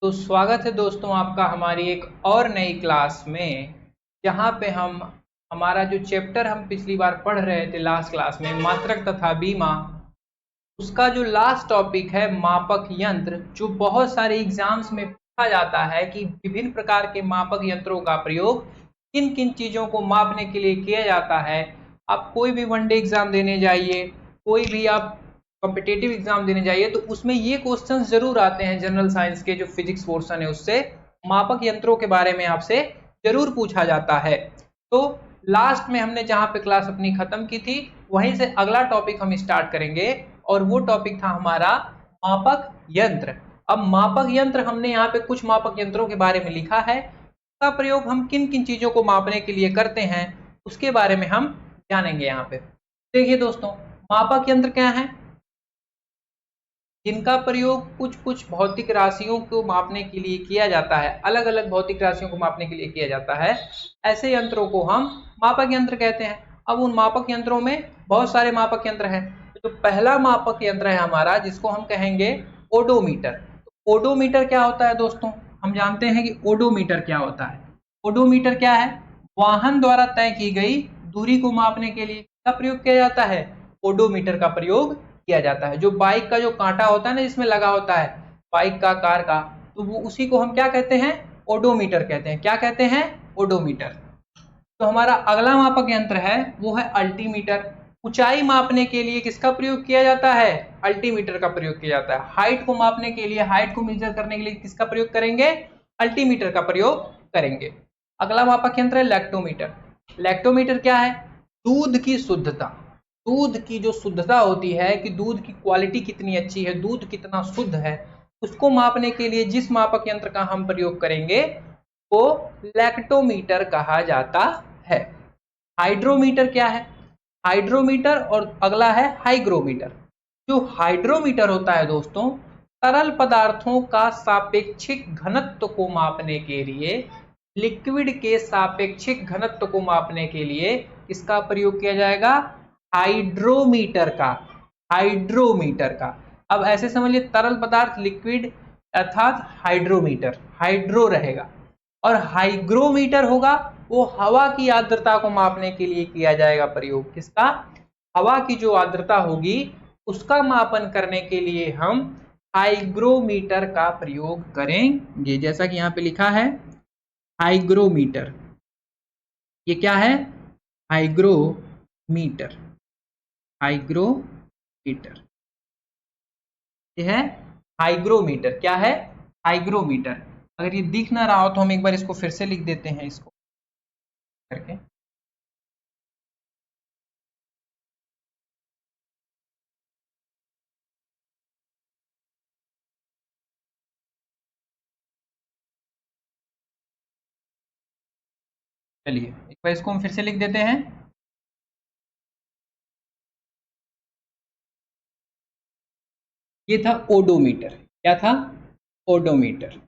तो स्वागत है दोस्तों आपका हमारी एक और नई क्लास में, जहाँ पे हम हमारा जो चैप्टर हम पिछली बार पढ़ रहे थे लास्ट क्लास में मात्रक तथा बीमा, उसका जो लास्ट टॉपिक है मापक यंत्र, जो बहुत सारे एग्जाम्स में पूछा जाता है कि विभिन्न प्रकार के मापक यंत्रों का प्रयोग किन किन चीज़ों को मापने के लिए किया जाता है। आप कोई भी वनडे एग्जाम देने जाइए, कोई भी आप कॉम्पिटेटिव एग्जाम देने जाइए, तो उसमें ये क्वेश्चन जरूर आते हैं। जनरल साइंस के जो फिजिक्स पोर्शन है उससे मापक यंत्रों के बारे में आपसे जरूर पूछा जाता है। तो लास्ट में हमने जहां पे क्लास अपनी खत्म की थी, वहीं से अगला टॉपिक हम स्टार्ट करेंगे और वो टॉपिक था हमारा मापक यंत्र। अब मापक यंत्र हमने यहाँ पे कुछ मापक यंत्रों के बारे में लिखा है, उसका प्रयोग हम किन किन चीजों को मापने के लिए करते हैं उसके बारे में हम जानेंगे। यहाँ पे देखिए दोस्तों, मापक यंत्र क्या है? जिनका प्रयोग कुछ कुछ भौतिक राशियों को मापने के लिए किया जाता है, अलग अलग भौतिक राशियों को मापने के लिए किया जाता है, ऐसे यंत्रों को हम मापक यंत्र कहते हैं। अब उन मापक यंत्रों में बहुत सारे मापक यंत्र हैं। तो पहला मापक यंत्र है हमारा, जिसको हम कहेंगे ओडोमीटर। ओडोमीटर क्या होता है दोस्तों? हम जानते हैं कि ओडोमीटर क्या होता है। ओडोमीटर क्या है? वाहन द्वारा तय की गई दूरी को मापने के लिए क्या प्रयोग किया जाता है? ओडोमीटर का प्रयोग किया जाता है। जो बाइक का जो कांटा होता है ना, जिसमें लगा होता है बाइक का, कार का, तो वो उसी को हम क्या कहते हैं? ओडोमीटर कहते हैं। क्या कहते हैं? ओडोमीटर। तो हमारा अगला मापक यंत्र है वो है अल्टीमीटर। ऊंचाई मापने के लिए किसका प्रयोग किया जाता है? अल्टीमीटर का प्रयोग किया जाता है। हाइट को मापने के लिए, हाइट को मेजर करने के लिए किसका प्रयोग करेंगे? अल्टीमीटर का प्रयोग करेंगे। अगला मापक यंत्र है लैक्टोमीटर। लैक्टोमीटर क्या है? दूध की शुद्धता, दूध की जो शुद्धता होती है कि दूध की क्वालिटी कितनी अच्छी है, दूध कितना शुद्ध है, उसको मापने के लिए जिस मापक यंत्र का हम प्रयोग करेंगे वो लैक्टोमीटर कहा जाता है। हाइड्रोमीटर क्या है? हाइड्रोमीटर, और अगला है हाइग्रोमीटर। जो हाइड्रोमीटर होता है दोस्तों, तरल पदार्थों का सापेक्षिक घनत्व को मापने के लिए, लिक्विड के सापेक्षिक घनत्व को मापने के लिए इसका प्रयोग किया जाएगा? हाइड्रोमीटर का। हाइड्रोमीटर का। अब ऐसे समझिए, तरल पदार्थ लिक्विड अर्थात हाइड्रोमीटर, हाइड्रो रहेगा। और हाइग्रोमीटर होगा वो हवा की आर्द्रता को मापने के लिए किया जाएगा प्रयोग। किसका? हवा की जो आर्द्रता होगी उसका मापन करने के लिए हम हाइग्रोमीटर का प्रयोग करेंगे। जैसा कि यहाँ पे लिखा है हाइग्रोमीटर। ये क्या है? हाइग्रोमीटर। हाइग्रोमीटर ये है हाइग्रोमीटर। क्या है? हाइग्रोमीटर। अगर ये दिख ना रहा हो तो हम एक बार इसको फिर से लिख देते हैं, इसको करके। चलिए एक बार इसको हम फिर से लिख देते हैं। ये था ओडोमीटर। क्या था? ओडोमीटर।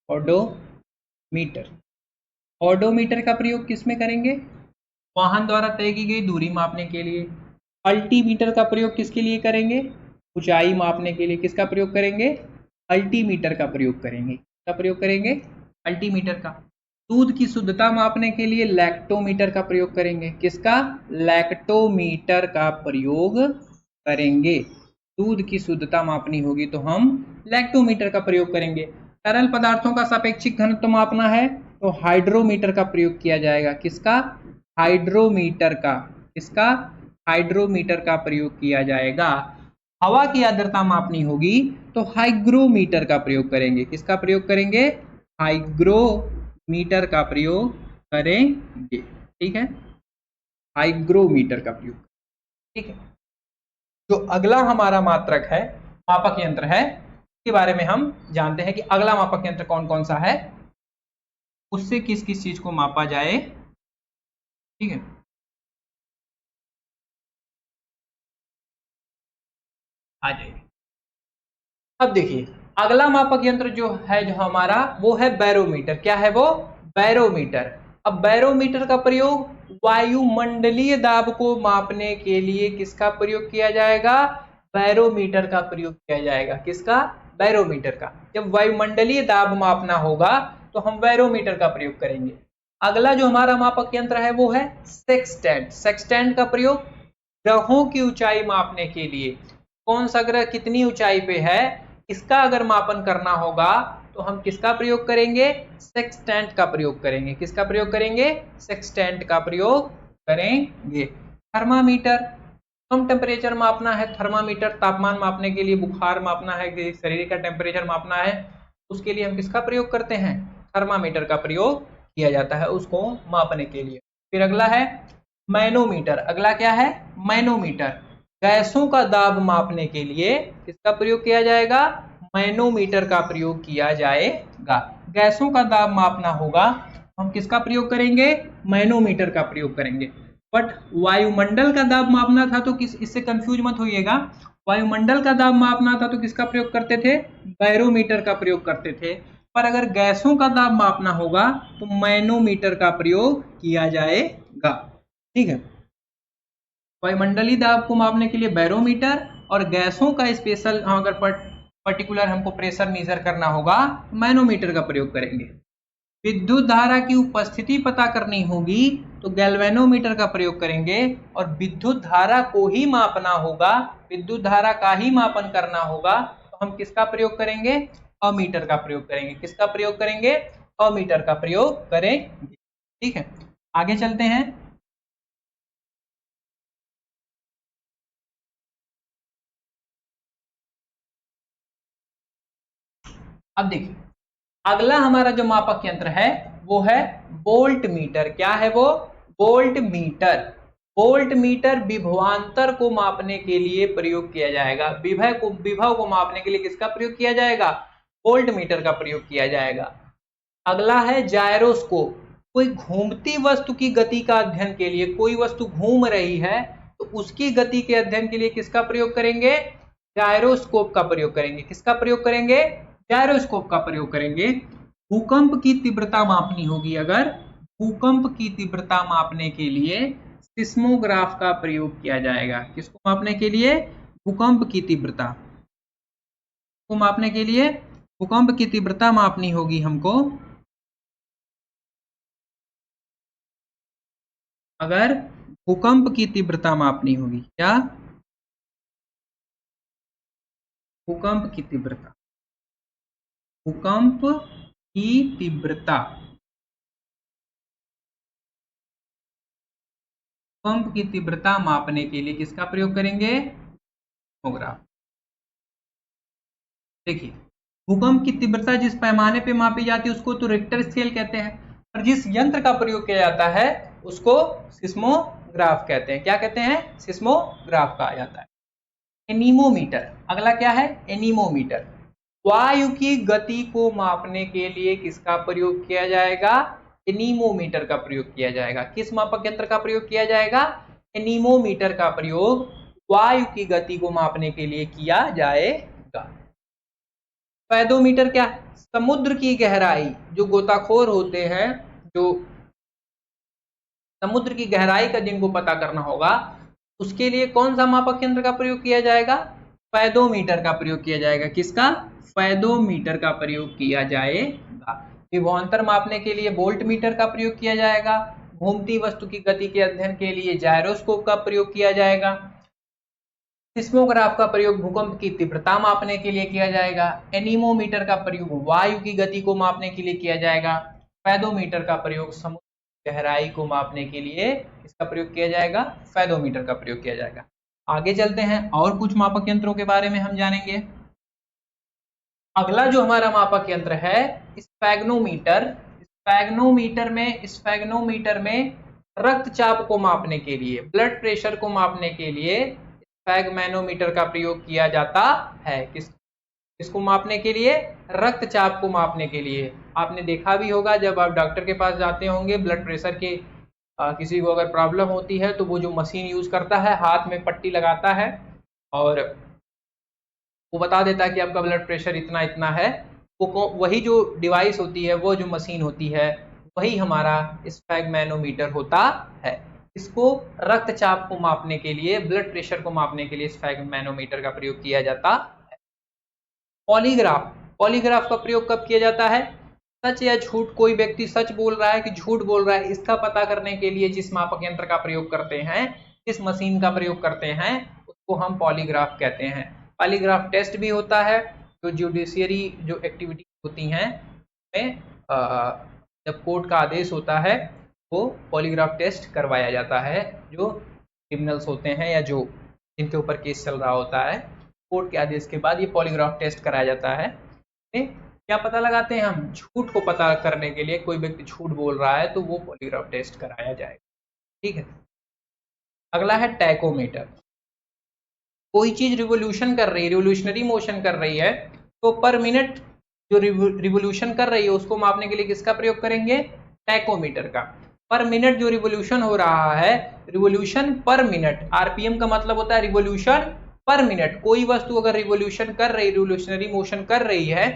ओडोमीटर। ओडोमीटर का प्रयोग किस में करेंगे? वाहन द्वारा तय की गई दूरी मापने के लिए। अल्टीमीटर का प्रयोग किसके लिए करेंगे? ऊंचाई मापने के लिए। किसका प्रयोग करेंगे? अल्टीमीटर का प्रयोग करेंगे। क्या प्रयोग करेंगे? अल्टीमीटर का। दूध की शुद्धता मापने के लिए लैक्टोमीटर का प्रयोग करेंगे। किसका? लैक्टोमीटर का प्रयोग करेंगे। दूध की शुद्धता मापनी होगी तो हम लैक्टोमीटर का प्रयोग करेंगे। तरल पदार्थों का सापेक्षिक घनत्व मापना है तो हाइड्रोमीटर का प्रयोग किया जाएगा। किसका? हाइड्रोमीटर का। किसका? हाइड्रोमीटर का प्रयोग किया जाएगा। हवा की आर्द्रता मापनी होगी तो हाइग्रोमीटर का प्रयोग करेंगे। किसका प्रयोग करेंगे? हाइग्रोमीटर का प्रयोग करेंगे। ठीक है, हाइग्रोमीटर का प्रयोग। ठीक है, जो अगला हमारा मात्रक है, मापक यंत्र है, इसके बारे में हम जानते हैं कि अगला मापक यंत्र कौन कौन सा है, उससे किस किस चीज को मापा जाए। ठीक है, आ जाइए। अब देखिए, अगला मापक यंत्र जो है जो हमारा, वो है बैरोमीटर। क्या है वो? बैरोमीटर। अब बैरोमीटर का प्रयोग वायुमंडलीय दाब को मापने के लिए किसका प्रयोग किया जाएगा? बैरोमीटर का प्रयोग किया जाएगा। किसका? बैरोमीटर का। जब वायुमंडलीय दाब मापना होगा तो हम बैरोमीटर का प्रयोग करेंगे। अगला जो हमारा मापक यंत्र है वो है सेक्सटेंट। सेक्सटेंट का प्रयोग ग्रहों की ऊंचाई मापने के लिए, कौन सा ग्रह कितनी ऊंचाई पे है इसका अगर मापन करना होगा तो हम किसका प्रयोग करेंगे? सेक्सटेंट का प्रयोग करेंगे। किसका प्रयोग करेंगे? सेक्सटेंट का प्रयोग करेंगे। थर्मामीटर, कम टेम्परेचर मापना है, थर्मामीटर तापमान मापने के लिए, बुखार मापना है, शरीर का टेम्परेचर मापना है, उसके लिए हम किसका प्रयोग करते हैं? थर्मामीटर का प्रयोग किया जाता है उसको मापने के लिए। फिर अगला है मैनोमीटर। अगला क्या है? मैनोमीटर। गैसों का दाब मापने के लिए किसका प्रयोग किया जाएगा? मैनोमीटर का प्रयोग किया जाएगा। गैसों का दाब मापना होगा हम किसका प्रयोग करेंगे? मैनोमीटर का प्रयोग करेंगे। बट वायुमंडल का दाब मापना था तो इससे कंफ्यूज मत होइएगा। वायुमंडल का दाब मापना था तो किसका प्रयोग करते थे? बैरोमीटर का प्रयोग करते थे। पर अगर गैसों का दाब मापना होगा तो मैनोमीटर का प्रयोग किया जाएगा। ठीक है, वायुमंडलीय दाब को मापने के लिए बैरोमीटर, और गैसों का स्पेशल अगर पर्टिकुलर हमको प्रेशर मेजर करना होगा तो मैनोमीटर का प्रयोग करेंगे। विद्युत धारा की उपस्थिति पता करनी होगी तो गैल्वेनोमीटर का प्रयोग करेंगे, और विद्युत धारा को ही मापना होगा, विद्युत धारा का ही मापन करना होगा तो हम किसका प्रयोग करेंगे? अमीटर का प्रयोग करेंगे। किसका प्रयोग करेंगे? अमीटर का प्रयोग करेंगे। ठीक है, आगे चलते हैं। अब देखिए अगला हमारा जो मापक यंत्र है वो है वोल्ट मीटर। क्या है वो? Volt meter. वोल्ट मीटर विभवांतर को मापने के लिए प्रयोग किया जाएगा। विभव को मापने के लिए किसका प्रयोग किया जाएगा? वोल्ट मीटर का प्रयोग किया जाएगा। अगला है जायरोस्कोप। कोई घूमती वस्तु की गति का अध्ययन के लिए, कोई वस्तु घूम रही है तो उसकी गति के अध्ययन के लिए किसका प्रयोग करेंगे? जायरोस्कोप का प्रयोग करेंगे। किसका प्रयोग करेंगे? जायरोस्कोप का प्रयोग करेंगे। भूकंप की तीव्रता मापनी होगी, अगर भूकंप की तीव्रता मापने के लिए सिस्मोग्राफ का प्रयोग किया जाएगा। किसको मापने के लिए? भूकंप की तीव्रता को मापने के लिए भूकंप की तीव्रता मापनी होगी हमको। अगर भूकंप की तीव्रता मापनी होगी, क्या? भूकंप की तीव्रता, भूकंप की तीव्रता, भूकंप की तीव्रता मापने के लिए किसका प्रयोग करेंगे? सिस्मोग्राफ। देखिए भूकंप की तीव्रता जिस पैमाने पे मापी जाती है उसको तो रिक्टर स्केल कहते हैं, और जिस यंत्र का प्रयोग किया जाता है उसको सिस्मोग्राफ कहते हैं। क्या कहते हैं? सिस्मोग्राफ कहा जाता है। एनीमोमीटर। अगला क्या है? एनीमोमीटर। वायु की गति को मापने के लिए किसका प्रयोग किया जाएगा? एनीमोमीटर का प्रयोग किया जाएगा। किस मापक यंत्र का प्रयोग किया जाएगा? एनीमोमीटर का प्रयोग वायु की गति को मापने के लिए किया जाएगा। फैदोमीटर क्या? समुद्र की गहराई, जो गोताखोर होते हैं, जो समुद्र की गहराई का जिनको पता करना होगा उसके लिए कौन सा मापक यंत्र का प्रयोग किया जाएगा? फैदोमीटर का प्रयोग किया जाएगा। किसका? फैदोमीटर का प्रयोग किया जाएगा। विभवांतर मापने के लिए वोल्ट मीटर का प्रयोग किया जाएगा। घूमती वस्तु की गति के अध्ययन के लिए जायरोस्कोप का प्रयोग किया जाएगा। सिस्मोग्राफ का प्रयोग भूकंप की तीव्रता मापने के लिए किया जाएगा। एनीमोमीटर का प्रयोग वायु की गति को मापने के लिए किया जाएगा। फैदोमीटर का प्रयोग समुद्र की गहराई को मापने के लिए इसका प्रयोग किया जाएगा, फैदोमीटर का प्रयोग किया जाएगा। आगे चलते हैं और कुछ मापक यंत्रों के बारे में हम जानेंगे। अगला जो हमारा मापक यंत्र है स्फैग्नोमीटर। स्फैग्नोमीटर में रक्तचाप को मापने के लिए, ब्लड प्रेशर को मापने के लिए स्फैग्मैनोमीटर का प्रयोग किया जाता है। किसको मापने के लिए? रक्तचाप को मापने के लिए। आपने देखा भी होगा जब आप डॉक्टर के पास जाते होंगे, ब्लड प्रेशर के किसी को अगर प्रॉब्लम होती है तो वो जो मशीन यूज करता है, हाथ में पट्टी लगाता है और वो बता देता है कि आपका ब्लड प्रेशर इतना इतना है। वो वही जो डिवाइस होती है, वो जो मशीन होती है, वही हमारा स्फैग्मैनोमीटर होता है। इसको रक्तचाप को मापने के लिए, ब्लड प्रेशर को मापने के लिए स्फैग्मैनोमीटर का प्रयोग किया जाता है। पॉलीग्राफ, पॉलीग्राफ का प्रयोग कब किया जाता है? सच या झूठ, कोई व्यक्ति सच बोल रहा है कि झूठ बोल रहा है, इसका पता करने के लिए जिस मापक यंत्र का प्रयोग करते हैं, जिस मशीन का प्रयोग करते हैं, उसको हम पॉलीग्राफ कहते हैं। पॉलीग्राफ टेस्ट भी होता है, जो जुडिशियरी जो एक्टिविटी होती हैं में जब कोर्ट का आदेश होता है वो पॉलीग्राफ टेस्ट करवाया जाता है। जो क्रिमिनल्स होते हैं या जो जिनके ऊपर केस चल रहा होता है, कोर्ट के आदेश के बाद ये पॉलीग्राफ टेस्ट कराया जाता है। क्या पता लगाते हैं हम? झूठ को पता करने के लिए, कोई व्यक्ति झूठ बोल रहा है तो वो पॉलीग्राफ टेस्ट कराया जाएगा। ठीक है। अगला है टैकोमीटर। कोई चीज रिवोल्यूशन कर रही है, रिवोल्यूशनरी मोशन कर रही है, तो पर मिनट जो रिवोल्यूशन कर रही है उसको मापने के लिए किसका प्रयोग करेंगे? टैकोमीटर का। पर मिनट जो रिवोल्यूशन हो रहा है, रिवोल्यूशन पर मिनट, आरपीएम का मतलब होता है रिवोल्यूशन पर मिनट। कोई वस्तु अगर रिवोल्यूशन कर रही, रिवोल्यूशनरी मोशन कर रही है,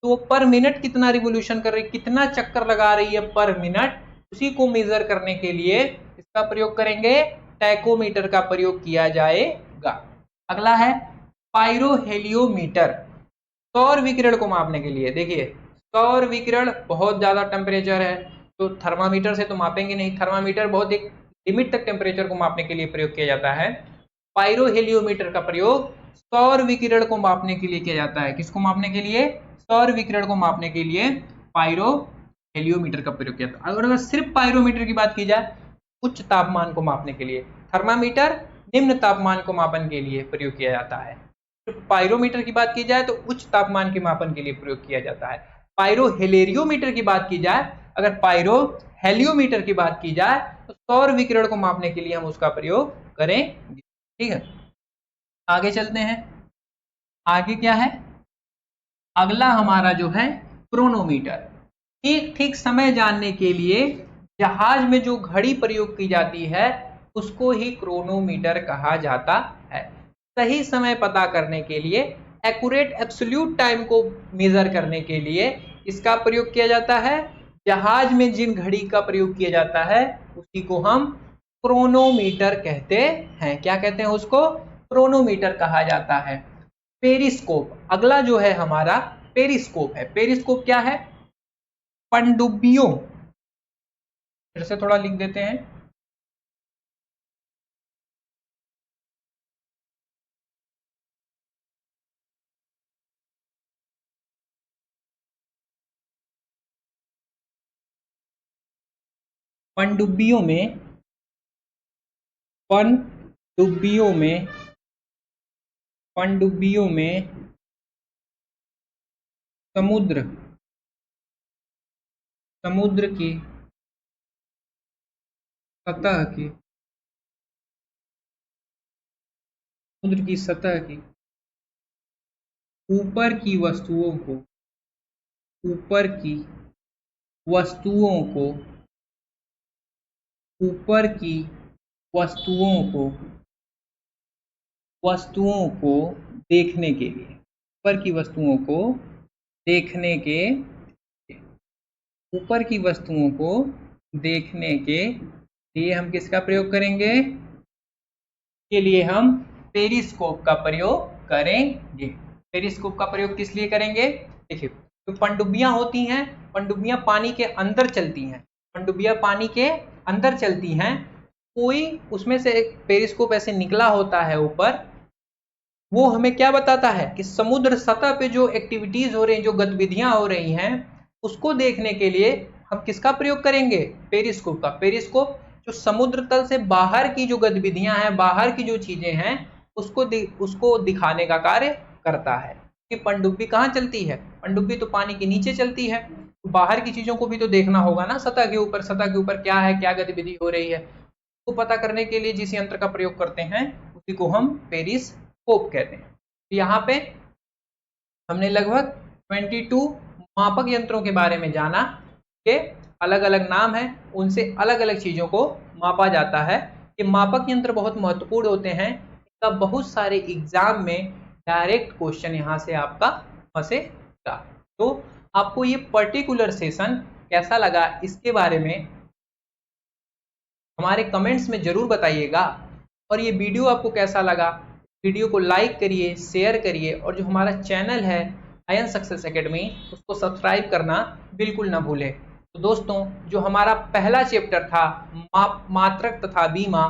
तो वो पर मिनट कितना रिवोल्यूशन कर रही है, कितना चक्कर लगा रही है पर मिनट, उसी को मेजर करने के लिए इसका प्रयोग करेंगे, टैकोमीटर का प्रयोग किया जाएगा। अगला है पायरोहेलियोमीटर। सौर विकिरण को मापने के लिए, देखिए सौर विकिरण बहुत ज्यादा टेम्परेचर है तो थर्मामीटर से तो मापेंगे नहीं, थर्मामीटर बहुत एक लिमिट तक टेम्परेचर को मापने के लिए प्रयोग किया जाता है। पायरोहेलियोमीटर का प्रयोग सौर विकिरण को मापने के लिए किया जाता है। किसको मापने के लिए? सौर विकिरण को मापने के लिए पायरोहेलियोमीटर का प्रयोग किया जाता है। अगर सिर्फ पायरोमीटर की बात की जाए, उच्च तापमान को मापने के लिए, थर्मामीटर निम्न तापमान को मापन के लिए प्रयोग किया जाता है। पायरोमीटर की बात की जाए तो उच्च तापमान के मापन के लिए प्रयोग किया जाता है। पायरोहेलियोमीटर की बात की जाए, अगर पायरोहेलियोमीटर की बात की जाए तो सौर विकिरण को मापने के लिए हम उसका प्रयोग करेंगे। ठीक है, आगे चलते हैं। आगे क्या है? अगला हमारा जो है क्रोनोमीटर। ठीक ठीक समय जानने के लिए जहाज में जो घड़ी प्रयोग की जाती है उसको ही क्रोनोमीटर कहा जाता है। सही समय पता करने के लिए, एक्यूरेट एब्सोल्यूट टाइम को मेजर करने के लिए इसका प्रयोग किया जाता है। जहाज में जिन घड़ी का प्रयोग किया जाता है उसी को हम क्रोनोमीटर कहते हैं। क्या कहते हैं उसको? क्रोनोमीटर कहा जाता है। पेरिस्कोप, अगला जो है हमारा पेरिस्कोप है। पेरिस्कोप क्या है? पनडुब्बियों, फिर से थोड़ा लिख देते हैं, पनडुब्बियों में, पनडुब्बियों में, पनडुब्बियों में समुद्र, समुद्र की सतह की, समुद्र की सतह की ऊपर की वस्तुओं को, ऊपर की वस्तुओं को, ऊपर की वस्तुओं को, वस्तुओं को देखने के लिए, ऊपर की वस्तुओं को देखने के, ऊपर की वस्तुओं को देखने के लिए हम किसका प्रयोग करेंगे? के लिए हम पेरिस्कोप का प्रयोग करेंगे। पेरिस्कोप का प्रयोग किस लिए करेंगे? देखिए, तो पनडुब्बियां होती हैं, पनडुब्बियां पानी के अंदर चलती हैं, पनडुब्बियां पानी के अंदर चलती हैं। कोई उसमें से एक पेरिस्कोप ऐसे निकला होता है ऊपर, वो हमें क्या बताता है कि समुद्र सतह पे जो एक्टिविटीज हो रही हैं, जो गतिविधियां हो रही हैं, उसको देखने के लिए हम किसका प्रयोग करेंगे? पेरिस्कोप का। पेरिस्कोप जो समुद्र तल से बाहर की जो गतिविधियां हैं, बाहर की जो चीजें हैं, उसको दिखाने का कार्य करता है। कि पनडुब्बी कहाँ चलती है? पनडुब्बी तो पानी के नीचे चलती है, तो बाहर की चीजों को भी तो देखना होगा ना, सतह के ऊपर, सतह के ऊपर क्या है, क्या गतिविधि हो रही है, उसको पता करने के लिए जिस यंत्र का प्रयोग करते हैं उसी को हम पेरिस्कोप कहते हैं। यहाँ पे हमने लगभग 22 मापक यंत्रों के बारे में जाना के अलग अलग नाम है, उनसे अलग अलग चीजों को मापा जाता है। ये मापक यंत्र बहुत महत्वपूर्ण होते हैं, इनका बहुत सारे एग्जाम में डायरेक्ट क्वेश्चन यहाँ से आपका फंसेगा। तो आपको ये पर्टिकुलर सेशन कैसा लगा इसके बारे में हमारे कमेंट्स में जरूर बताइएगा, और ये वीडियो आपको कैसा लगा, वीडियो को लाइक करिए, शेयर करिए, और जो हमारा चैनल है आयन सक्सेस एकेडमी उसको सब्सक्राइब करना बिल्कुल ना भूले। तो दोस्तों, जो हमारा पहला चैप्टर था मात्रक तथा बीमा,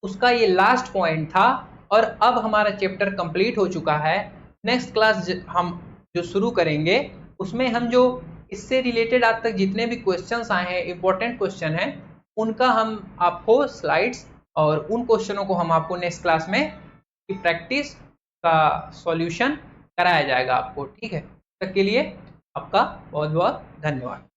उसका ये लास्ट पॉइंट था और अब हमारा चैप्टर कंप्लीट हो चुका है। नेक्स्ट क्लास हम जो शुरू करेंगे उसमें हम जो इससे रिलेटेड आज तक जितने भी क्वेश्चंस आए हैं, इंपॉर्टेंट क्वेश्चन हैं, उनका हम आपको स्लाइड्स और उन क्वेश्चनों को हम आपको नेक्स्ट क्लास में की प्रैक्टिस का सॉल्यूशन कराया जाएगा आपको। ठीक है, तब तक के लिए आपका बहुत बहुत धन्यवाद।